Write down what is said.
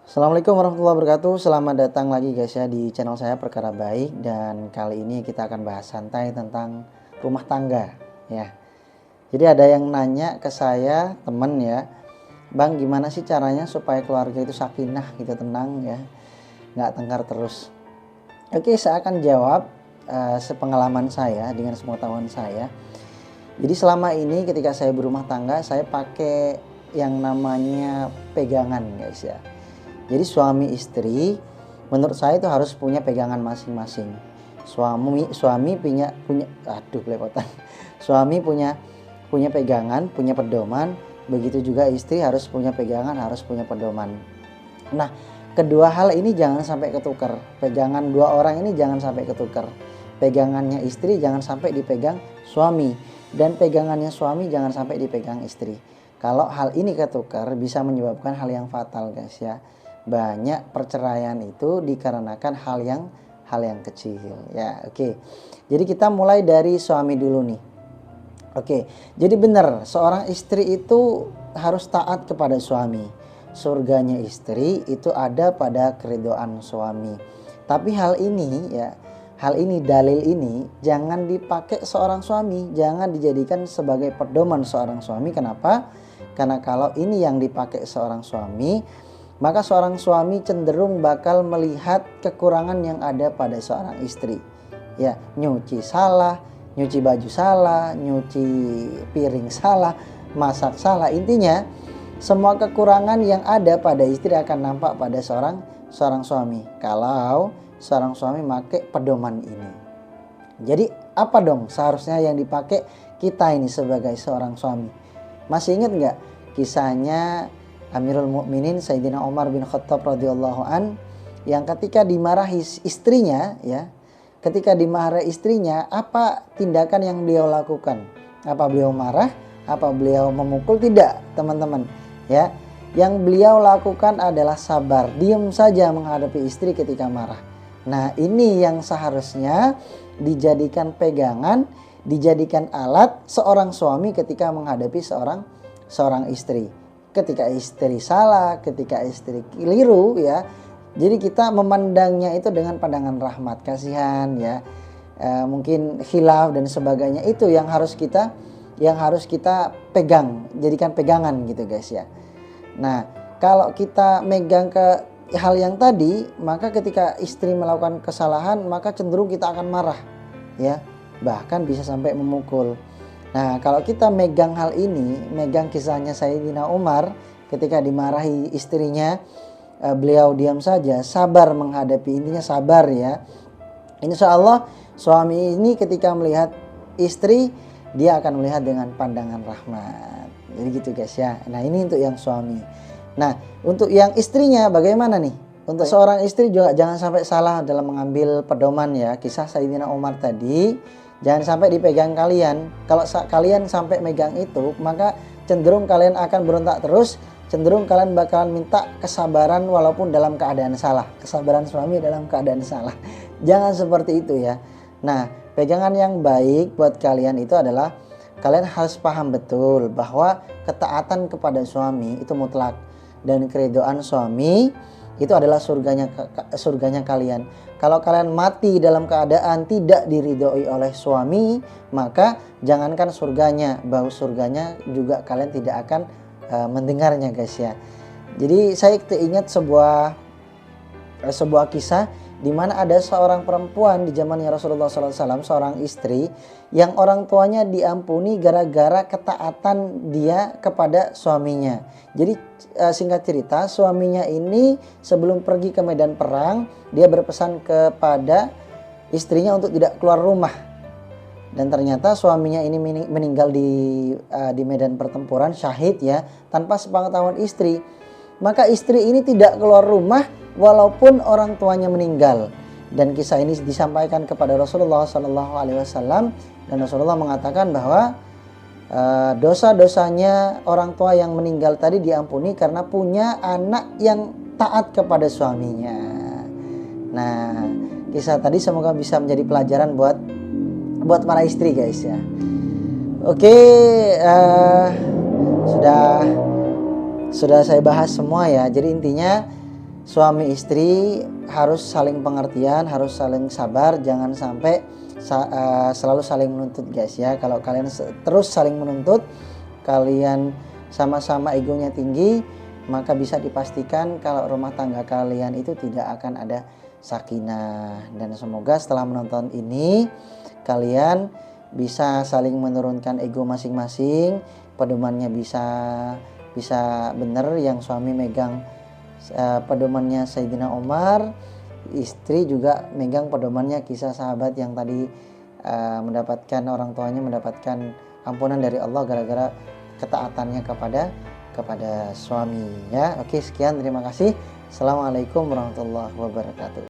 Assalamualaikum warahmatullahi wabarakatuh. Selamat datang lagi guys ya di channel saya Perkara Baik, dan kali ini kita akan bahas santai tentang rumah tangga ya. Jadi ada yang nanya ke saya, temen ya, Bang, gimana sih caranya supaya keluarga itu sakinah gitu, tenang ya, nggak tengkar terus. Oke, saya akan jawab sepengalaman saya dengan sepengetahuan saya. Jadi selama ini ketika saya berumah tangga, saya pakai yang namanya pegangan guys ya. Jadi suami istri menurut saya itu harus punya pegangan masing-masing. Suami punya aduh belepotan. Suami punya pegangan, punya pedoman, begitu juga istri harus punya pegangan, harus punya pedoman. Nah, kedua hal ini jangan sampai ketukar. Pegangan dua orang ini jangan sampai ketukar. Pegangannya istri jangan sampai dipegang suami, dan pegangannya suami jangan sampai dipegang istri. Kalau hal ini ketukar bisa menyebabkan hal yang fatal guys ya. Banyak perceraian itu dikarenakan hal yang kecil ya. Oke. Jadi kita mulai dari suami dulu nih. Oke. Jadi benar, seorang istri itu harus taat kepada suami. Surganya istri itu ada pada keridhaan suami. Tapi hal ini dalil ini jangan dipakai seorang suami, jangan dijadikan sebagai pedoman seorang suami. Kenapa? Karena kalau ini yang dipakai seorang suami, maka seorang suami cenderung bakal melihat kekurangan yang ada pada seorang istri. Ya, nyuci salah, nyuci baju salah, nyuci piring salah, masak salah. Intinya semua kekurangan yang ada pada istri akan nampak pada seorang suami kalau seorang suami pakai pedoman ini. Jadi apa dong seharusnya yang dipakai kita ini sebagai seorang suami? Masih ingat nggak kisahnya Amirul Mukminin Sayyidina Umar bin Khattab radhiyallahu an, yang ketika dimarahi istrinya ya, apa tindakan yang beliau lakukan? Apa beliau marah? Apa beliau memukul? Tidak, teman-teman ya. Yang beliau lakukan adalah sabar, diam saja menghadapi istri ketika marah. Nah, ini yang seharusnya dijadikan pegangan, dijadikan alat seorang suami ketika menghadapi seorang istri. Ketika istri salah, ketika istri keliru ya, jadi kita memandangnya itu dengan pandangan rahmat, kasihan ya, mungkin khilaf dan sebagainya. Itu yang harus kita pegang, jadikan pegangan gitu guys ya. Nah, kalau kita megang ke hal yang tadi, maka ketika istri melakukan kesalahan maka cenderung kita akan marah ya, bahkan bisa sampai memukul. Nah, kalau kita megang hal ini, megang kisahnya Sayyidina Umar ketika dimarahi istrinya, beliau diam saja, sabar menghadapi, intinya sabar ya. Insya Allah suami ini ketika melihat istri, dia akan melihat dengan pandangan rahmat. Jadi gitu guys ya. Nah, ini untuk yang suami. Nah, untuk yang istrinya bagaimana nih? Untuk seorang istri juga jangan sampai salah dalam mengambil pedoman ya. Kisah Sayyidina Umar tadi jangan sampai dipegang kalian. Kalau kalian sampai megang itu, maka cenderung kalian akan berontak terus. Cenderung kalian bakalan minta kesabaran walaupun dalam keadaan salah. Kesabaran suami dalam keadaan salah. Jangan seperti itu ya. Nah, pegangan yang baik buat kalian itu adalah kalian harus paham betul bahwa ketaatan kepada suami itu mutlak. Dan keridhaan suami itu adalah surganya kalian. Kalau kalian mati dalam keadaan tidak diridhoi oleh suami, maka jangankan surganya, bau surganya juga kalian tidak akan mendengarnya guys ya. Jadi saya ingat sebuah kisah di mana ada seorang perempuan di zamannya Rasulullah SAW, seorang istri yang orang tuanya diampuni gara-gara ketaatan dia kepada suaminya. Jadi singkat cerita, suaminya ini sebelum pergi ke medan perang, dia berpesan kepada istrinya untuk tidak keluar rumah. Dan ternyata suaminya ini meninggal di medan pertempuran, syahid ya, tanpa sepengetahuan istri. Maka istri ini tidak keluar rumah walaupun orang tuanya meninggal. Dan kisah ini disampaikan kepada Rasulullah SAW, dan Rasulullah mengatakan bahwa dosa-dosanya orang tua yang meninggal tadi diampuni karena punya anak yang taat kepada suaminya. Nah, kisah tadi semoga bisa menjadi pelajaran buat para istri guys ya. Oke, sudah saya bahas semua ya. Jadi intinya suami istri harus saling pengertian, harus saling sabar, jangan sampai selalu saling menuntut guys ya. Kalau kalian terus saling menuntut, kalian sama-sama egonya tinggi, maka bisa dipastikan kalau rumah tangga kalian itu tidak akan ada sakinah. Dan semoga setelah menonton ini kalian bisa saling menurunkan ego masing-masing, pedomannya bisa benar, yang suami megang pedomannya Sayyidina Umar, istri juga megang pedomannya kisah sahabat yang tadi mendapatkan orang tuanya mendapatkan ampunan dari Allah gara-gara ketaatannya kepada suami ya. Oke, sekian, terima kasih. Assalamualaikum warahmatullahi wabarakatuh.